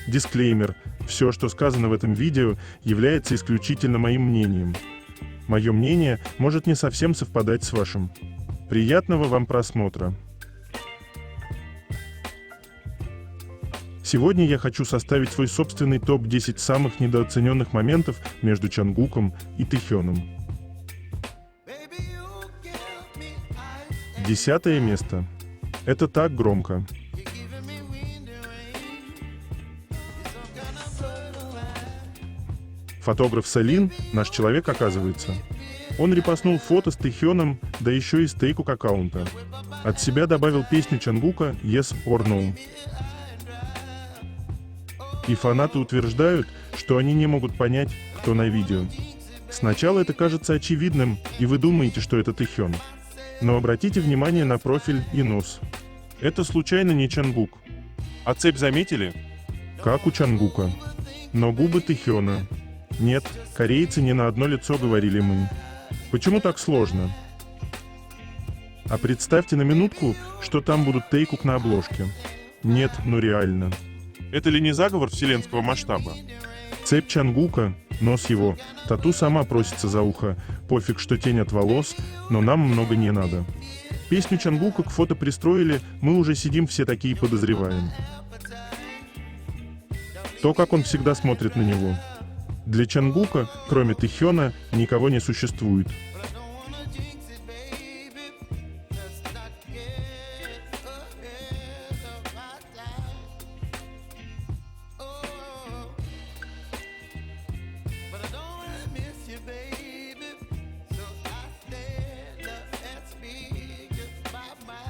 Дисклеймер. Все, что сказано в этом видео, является исключительно моим мнением. Мое мнение может не совсем совпадать с вашим. Приятного вам просмотра. Сегодня я хочу составить свой собственный топ-10 самых недооцененных моментов между Чонгуком и Тэхёном. 10 место. Это так громко. Фотограф Салин, наш человек, оказывается. Он репостнул фото с Тэхёном, да еще и с Taekook аккаунта. От себя добавил песню Чонгука «Yes or No». И фанаты утверждают, что они не могут понять, кто на видео. Сначала это кажется очевидным, и вы думаете, что это Тэхён. Но обратите внимание на профиль и нос. Это случайно не Чонгук. А цепь заметили? Как у Чонгука. Но губы Тэхёна. Нет, корейцы не на одно лицо, говорили мы. Почему так сложно? А представьте на минутку, что там будут Taekook на обложке. Нет, ну реально. Это ли не заговор вселенского масштаба? Цепь Чонгука, нос его, тату сама просится за ухо. Пофиг, что тень от волос, но нам много не надо. Песню Чонгука к фото пристроили, мы уже сидим все такие подозреваем. То, как он всегда смотрит на него. Для Чонгука, кроме Тэхёна, никого не существует.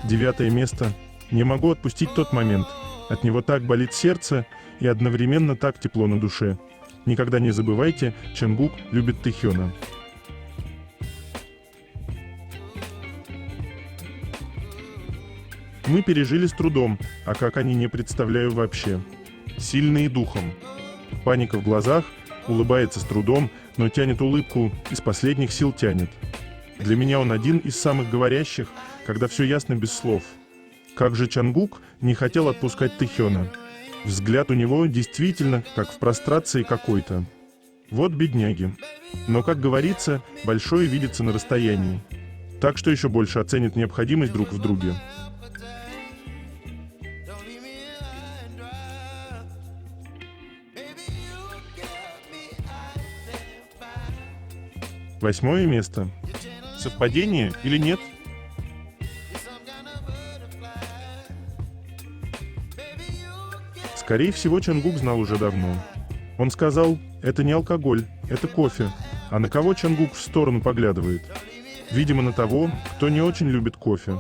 Девятое место. Не могу отпустить тот момент. От него так болит сердце и одновременно так тепло на душе. Никогда не забывайте, Чонгук любит Тэхёна. Мы пережили с трудом, а как они, не представляю вообще. Сильные духом. Паника в глазах, улыбается с трудом, но тянет улыбку, из последних сил тянет. Для меня он один из самых говорящих, когда все ясно без слов. Как же Чонгук не хотел отпускать Тэхёна. Взгляд у него действительно как в прострации какой-то. Вот бедняги. Но, как говорится, большое видится на расстоянии. Так что еще больше оценит необходимость друг в друге. Восьмое место. Совпадение или нет? Скорее всего, Чонгук знал уже давно. Он сказал, это не алкоголь, это кофе. А на кого Чонгук в сторону поглядывает? Видимо, на того, кто не очень любит кофе.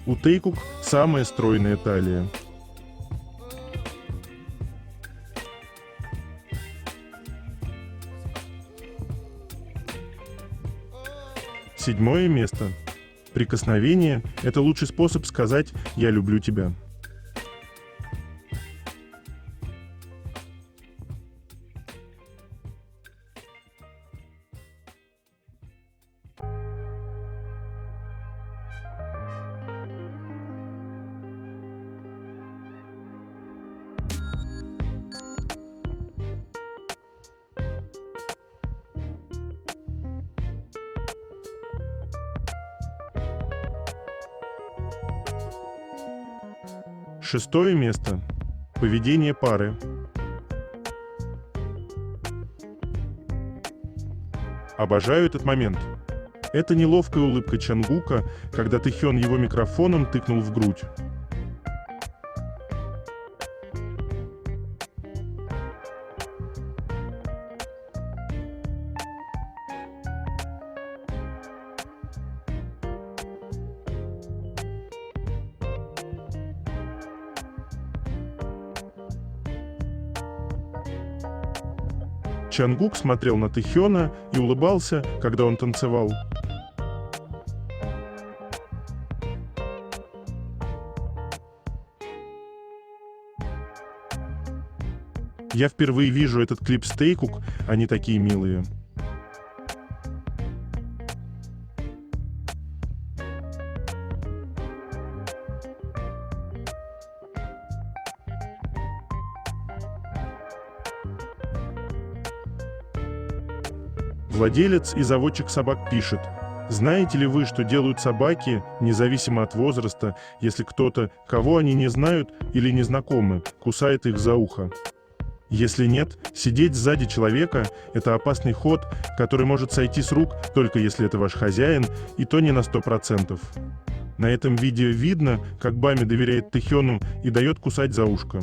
У Taekook самая стройная талия. Седьмое место. Прикосновение – это лучший способ сказать «я люблю тебя». Шестое место. Поведение пары. Обожаю этот момент. Это неловкая улыбка Чонгука, когда Тэхён его микрофоном тыкнул в грудь. Чонгук смотрел на Тэхёна и улыбался, когда он танцевал. Я впервые вижу этот клип с Тейкук, они такие милые. Владелец и заводчик собак пишет: знаете ли вы, что делают собаки, независимо от возраста, если кто-то, кого они не знают или не знакомы, кусает их за ухо? Если нет, сидеть сзади человека – это опасный ход, который может сойти с рук, только если это ваш хозяин, и то не на 100%. На этом видео видно, как Бами доверяет Тэхёну и дает кусать за ушко.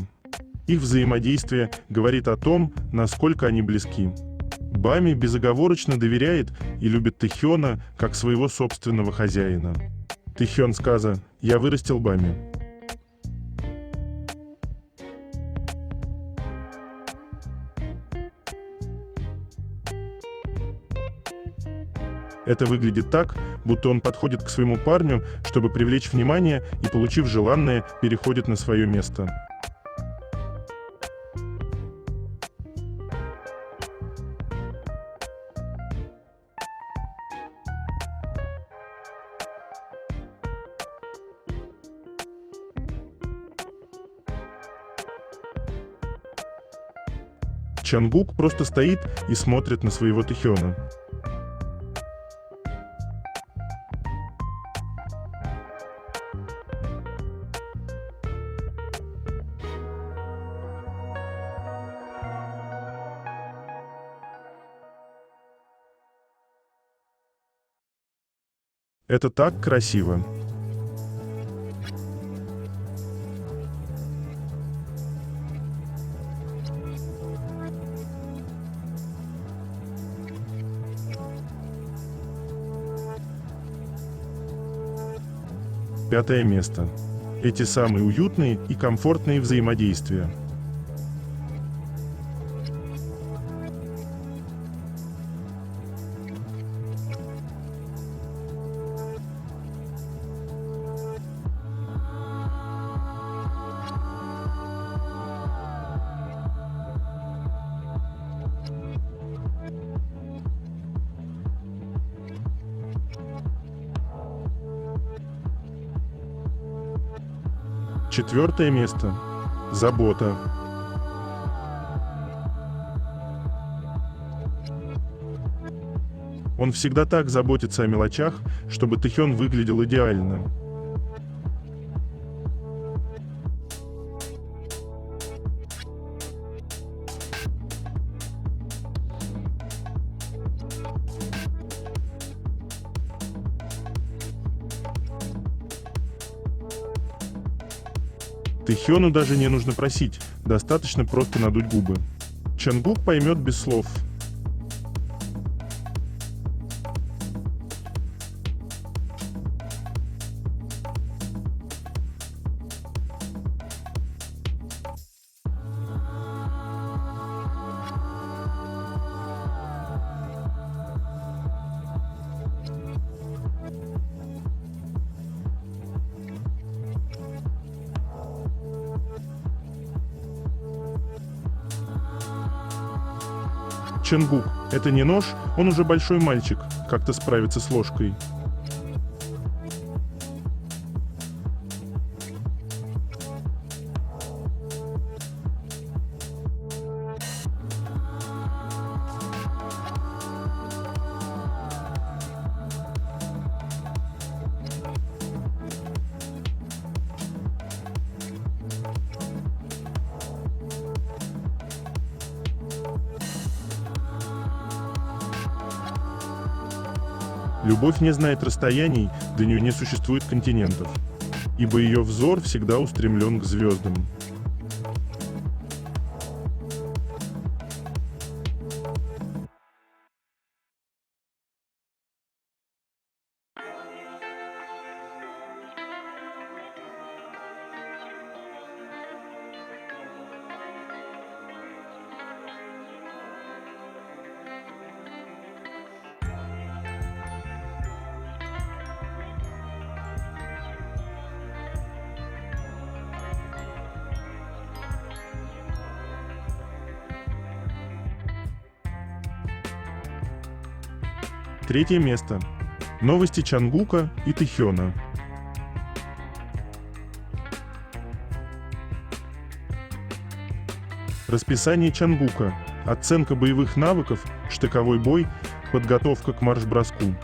Их взаимодействие говорит о том, насколько они близки. Бами безоговорочно доверяет и любит Тэхёна как своего собственного хозяина. Тэхён сказа: «Я вырастил Бами». Это выглядит так, будто он подходит к своему парню, чтобы привлечь внимание, и, получив желанное, переходит на свое место. Чангук просто стоит и смотрит на своего Тэхёна. Это так красиво. Пятое место. Эти самые уютные и комфортные взаимодействия. Четвертое место. Забота. Он всегда так заботится о мелочах, чтобы Тэхён выглядел идеально. Тэхёну даже не нужно просить, достаточно просто надуть губы. Чангук поймет без слов. Чангук – это не нож, он уже большой мальчик, как-то справится с ложкой. Любовь не знает расстояний, для нее не существует континентов, ибо ее взор всегда устремлен к звездам. Третье место. Новости Чангука и Тэхёна. Расписание Чангука. Оценка боевых навыков, штыковой бой, подготовка к марш-броску.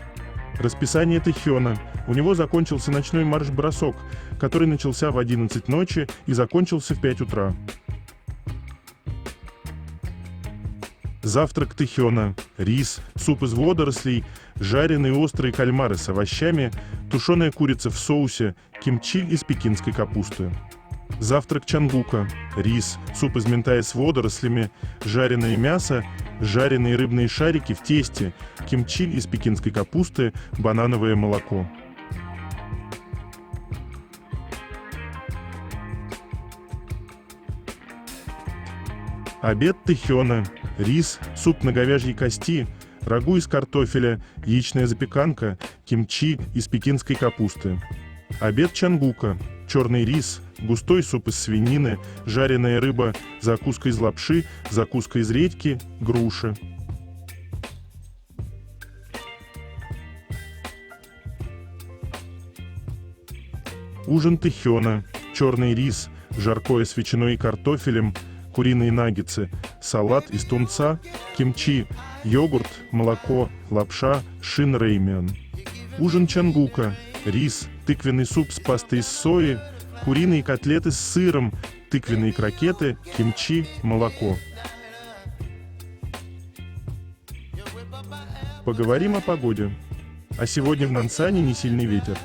Расписание Тэхёна. У него закончился ночной марш-бросок, который начался в 11 ночи и закончился в 5 утра. Завтрак Тэхёна. Рис, суп из водорослей, жареные острые кальмары с овощами, тушеная курица в соусе, кимчи из пекинской капусты. Завтрак Чангука. Рис, суп из минтая с водорослями, жареное мясо, жареные рыбные шарики в тесте, кимчи из пекинской капусты, банановое молоко. Обед Тэхёна. Рис, суп на говяжьей кости, рагу из картофеля, яичная запеканка, кимчи из пекинской капусты. Обед Чангука. Черный рис, густой суп из свинины, жареная рыба, закуска из лапши, закуска из редьки, груши. Ужин Тэхёна. Черный рис, жаркое с ветчиной и картофелем, куриные наггетсы, салат из тунца, кимчи, йогурт, молоко, лапша, шин-рэймён. Ужин Чангука. Рис, тыквенный суп с пастой из сои, куриные котлеты с сыром, тыквенные крокеты, кимчи, молоко. Поговорим о погоде. А сегодня в Нансане не сильный ветер.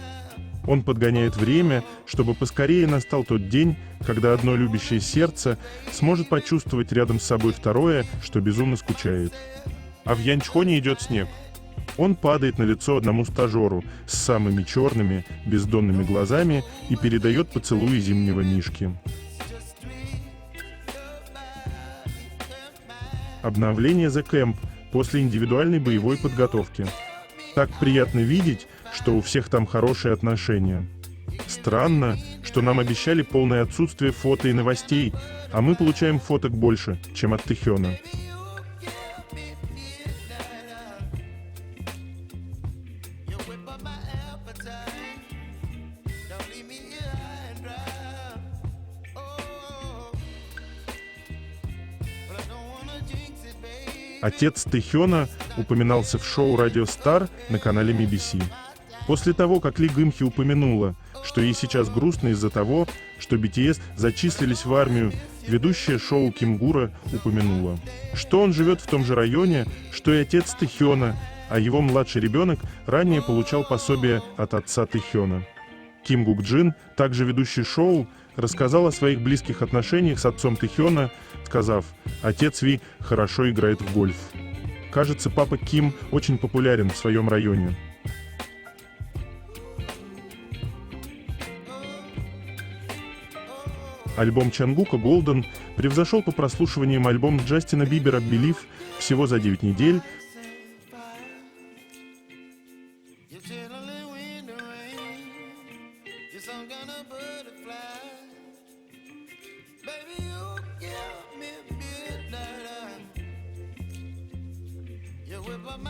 Он подгоняет время, чтобы поскорее настал тот день, когда одно любящее сердце сможет почувствовать рядом с собой второе, что безумно скучает. А в Янчхоне идет снег. Он падает на лицо одному стажеру с самыми черными, бездонными глазами и передает поцелуи зимнего мишки. Обновление The Camp после индивидуальной боевой подготовки. Так приятно видеть, что у всех там хорошие отношения. Странно, что нам обещали полное отсутствие фото и новостей, а мы получаем фоток больше, чем от Тэхёна. Отец Тэхёна упоминался в шоу «Радио Стар» на канале MBC. После того, как Ли Гымхи упомянула, что ей сейчас грустно из-за того, что BTS зачислились в армию, ведущая шоу Ким Гура упомянула, что он живет в том же районе, что и отец Тэхёна, а его младший ребенок ранее получал пособие от отца Тэхёна. Ким Гук Джин, также ведущий шоу, рассказал о своих близких отношениях с отцом Тэхёна, сказав: «Отец Ви хорошо играет в гольф». Кажется, папа Ким очень популярен в своем районе. Альбом Чангука «Golden» превзошел по прослушиваниям альбом Джастина Бибера «Believe» всего за 9 недель.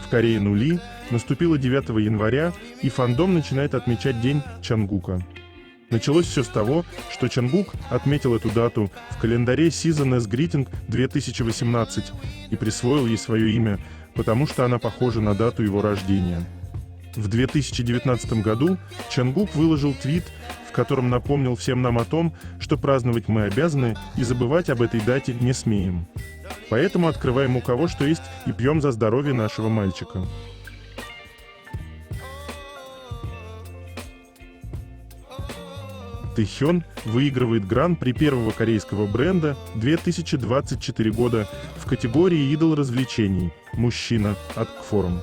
В Корее нули, наступило 9 января, и фандом начинает отмечать День Чангука. Началось все с того, что Чангук отметил эту дату в календаре Season S Greeting 2018 и присвоил ей свое имя, потому что она похожа на дату его рождения. В 2019 году Чангук выложил твит, в котором напомнил всем нам о том, что праздновать мы обязаны и забывать об этой дате не смеем. Поэтому открываем у кого что есть и пьем за здоровье нашего мальчика. Тэхён выигрывает гран-при первого корейского бренда 2024 года в категории «Идол развлечений. Мужчина» от Кфорум.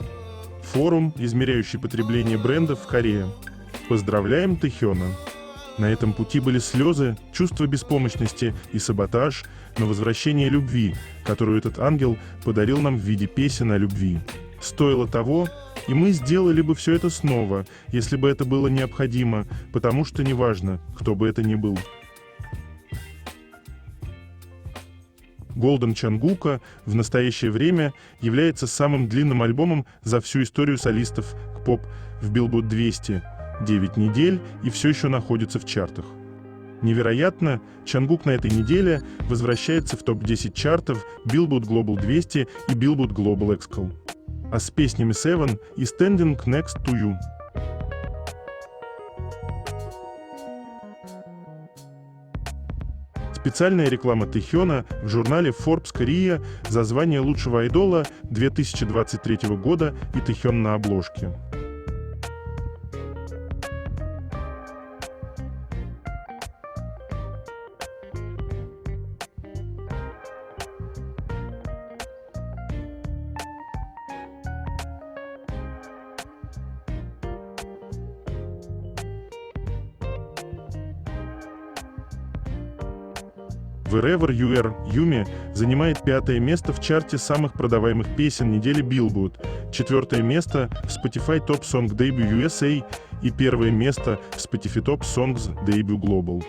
Форум, измеряющий потребление брендов в Корее. Поздравляем Тэхёна! На этом пути были слезы, чувство беспомощности и саботаж, но возвращение любви, которую этот ангел подарил нам в виде песен о любви. Стоило того, и мы сделали бы все это снова, если бы это было необходимо, потому что неважно, кто бы это ни был. Golden Чонгука в настоящее время является самым длинным альбомом за всю историю солистов к-поп в Billboard 200 9 недель и все еще находится в чартах. Невероятно, Чонгук на этой неделе возвращается в топ-10 чартов Billboard Global 200 и Billboard Global Excl. А с песнями Seven и Standing Next to You. Специальная реклама Тэхёна в журнале Forbes Korea за звание лучшего айдола 2023 года и Тэхён на обложке. Wherever You Are Юми занимает 5-е место в чарте самых продаваемых песен недели Billboard, 4-е место в Spotify Top Song Debut USA и 1-е место в Spotify Top Songs Debut Global.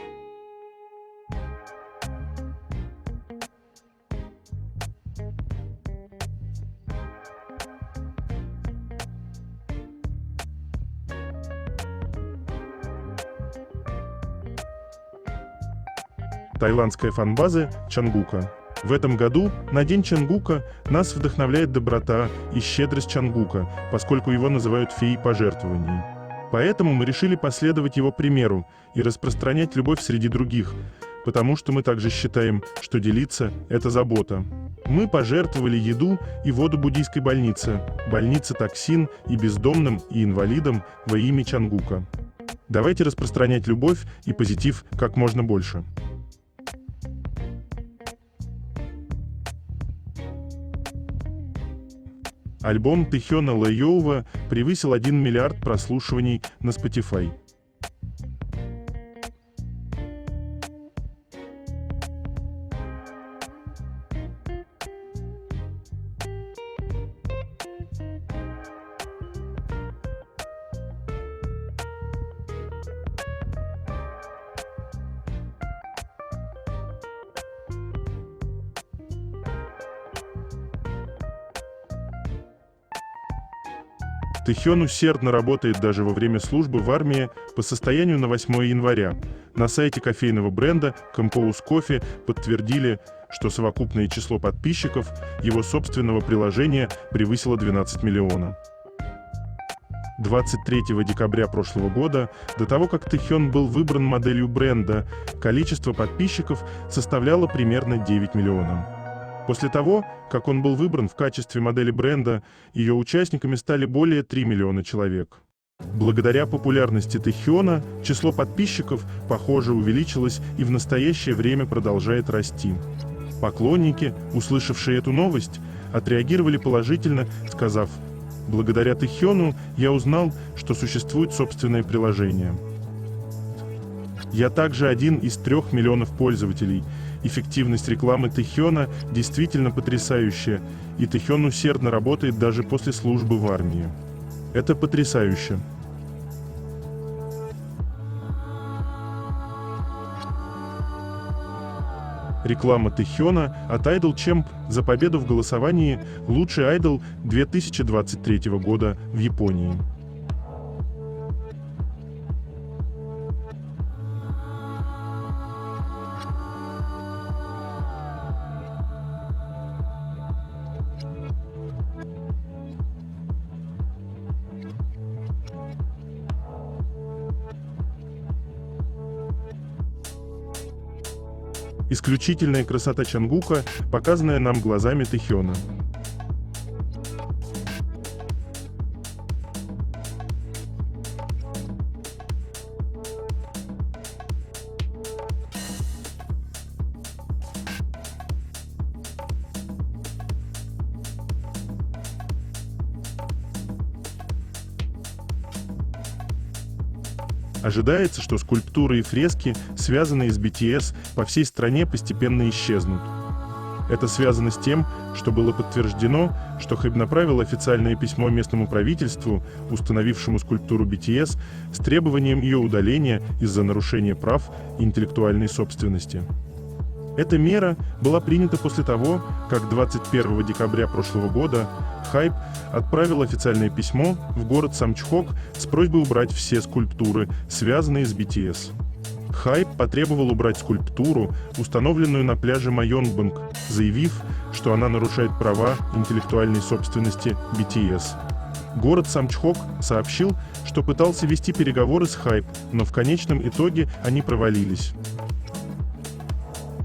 Таиландская фан-база Чонгука. В этом году на День Чонгука нас вдохновляет доброта и щедрость Чонгука, поскольку его называют феей пожертвований. Поэтому мы решили последовать его примеру и распространять любовь среди других, потому что мы также считаем, что делиться – это забота. Мы пожертвовали еду и воду буддийской больнице Таксин и бездомным и инвалидам во имя Чонгука. Давайте распространять любовь и позитив как можно больше. Альбом Тэхёна Лэйоува превысил 1 миллиард прослушиваний на Spotify. Тэхён усердно работает даже во время службы в армии по состоянию на 8 января. На сайте кофейного бренда Compose Coffee подтвердили, что совокупное число подписчиков его собственного приложения превысило 12 миллионов. 23 декабря прошлого года, до того как Тэхён был выбран моделью бренда, количество подписчиков составляло примерно 9 миллионов. После того, как он был выбран в качестве модели бренда, ее участниками стали более 3 миллиона человек. Благодаря популярности Тэхёна, число подписчиков, похоже, увеличилось и в настоящее время продолжает расти. Поклонники, услышавшие эту новость, отреагировали положительно, сказав: «Благодаря Тэхёну я узнал, что существует собственное приложение. Я также один из 3 миллионов пользователей. Эффективность рекламы Тэхёна действительно потрясающая, и Тэхён усердно работает даже после службы в армии. Это потрясающе». Реклама Тэхёна от Idol Champ за победу в голосовании «Лучший айдол 2023 года» в Японии. Исключительная красота Чонгука, показанная нам глазами Тэхёна. Ожидается, что скульптуры и фрески, связанные с BTS, по всей стране постепенно исчезнут. Это связано с тем, что было подтверждено, что Хэб направил официальное письмо местному правительству, установившему скульптуру BTS, с требованием ее удаления из-за нарушения прав интеллектуальной собственности. Эта мера была принята после того, как 21 декабря прошлого года Хайп отправил официальное письмо в город Самчхок с просьбой убрать все скульптуры, связанные с BTS. Хайп потребовал убрать скульптуру, установленную на пляже Майонбанг, заявив, что она нарушает права интеллектуальной собственности BTS. Город Самчхок сообщил, что пытался вести переговоры с Хайп, но в конечном итоге они провалились.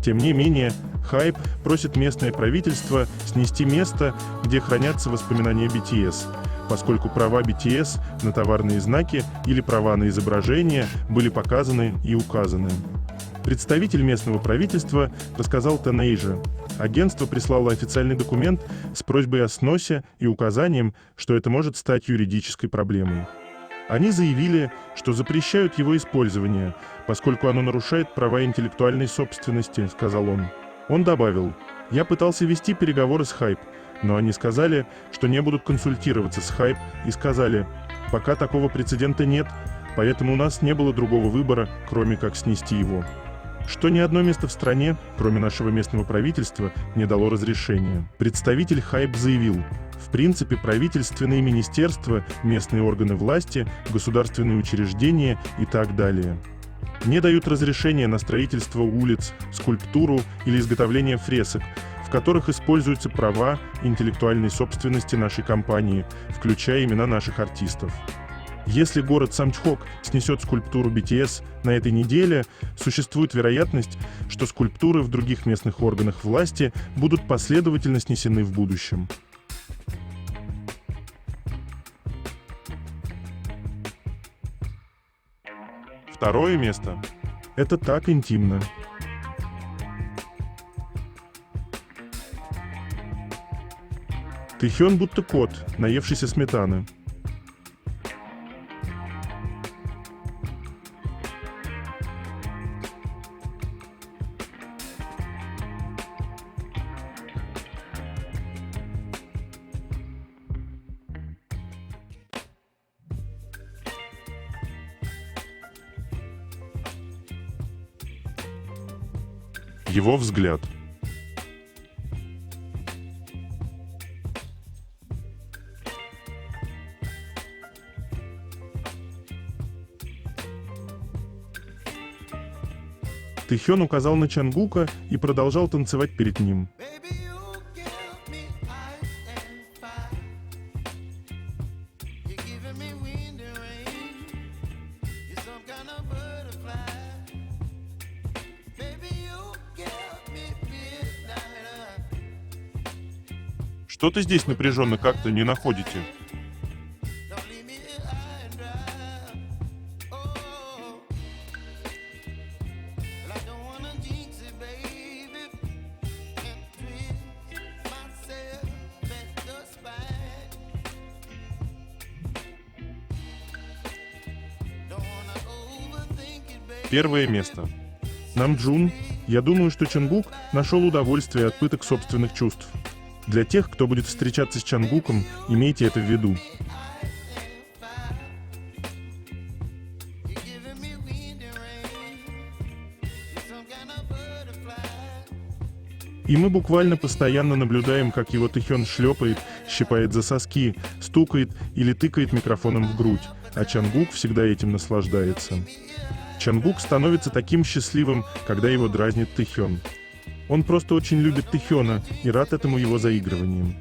Тем не менее, Хайп просит местное правительство снести место, где хранятся воспоминания BTS, поскольку права BTS на товарные знаки или права на изображения были показаны и указаны. Представитель местного правительства рассказал TenAsia. Агентство прислало официальный документ с просьбой о сносе и указанием, что это может стать юридической проблемой. Они заявили, что запрещают его использование, поскольку оно нарушает права интеллектуальной собственности, сказал он. Он добавил: «Я пытался вести переговоры с Хайп, но они сказали, что не будут консультироваться с Хайп и сказали: пока такого прецедента нет, поэтому у нас не было другого выбора, кроме как снести его». Что ни одно место в стране, кроме нашего местного правительства, не дало разрешения. Представитель Хайп заявил: в принципе, правительственные министерства, местные органы власти, государственные учреждения и так далее не дают разрешения на строительство улиц, скульптуру или изготовление фресок, в которых используются права интеллектуальной собственности нашей компании, включая имена наших артистов. Если город Самчхок снесет скульптуру BTS на этой неделе, существует вероятность, что скульптуры в других местных органах власти будут последовательно снесены в будущем. Второе место. Это так интимно. Тэхён будто кот, наевшийся сметаны. Его взгляд. Тэхён указал на Чангука и продолжал танцевать перед ним. Что-то здесь напряженно как-то не находите. Первое место. Намджун. Я думаю, что Чангук нашел удовольствие от пыток собственных чувств. Для тех, кто будет встречаться с Чангуком, имейте это в виду. И мы буквально постоянно наблюдаем, как его Тэхён шлепает, щипает за соски, стукает или тыкает микрофоном в грудь, а Чангук всегда этим наслаждается. Чангук становится таким счастливым, когда его дразнит Тэхён. Он просто очень любит Тэхёна и рад этому его заигрываниям.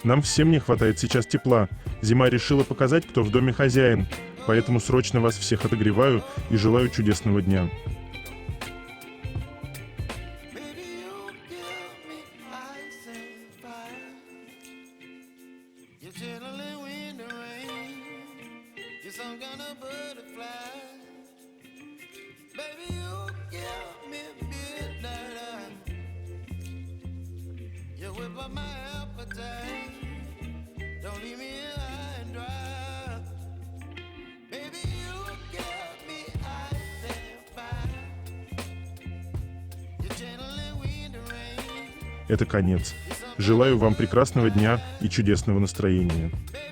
Нам всем не хватает сейчас тепла. Зима решила показать, кто в доме хозяин. Поэтому срочно вас всех отогреваю и желаю чудесного дня. You're some kind of butterfly. Baby, you give me midnight. You whip up my appetite. Don't leave me high and dry. Baby, you give me ice and fire. You channeling wind and rain. Это конец. Желаю вам прекрасного дня и чудесного настроения. Baby,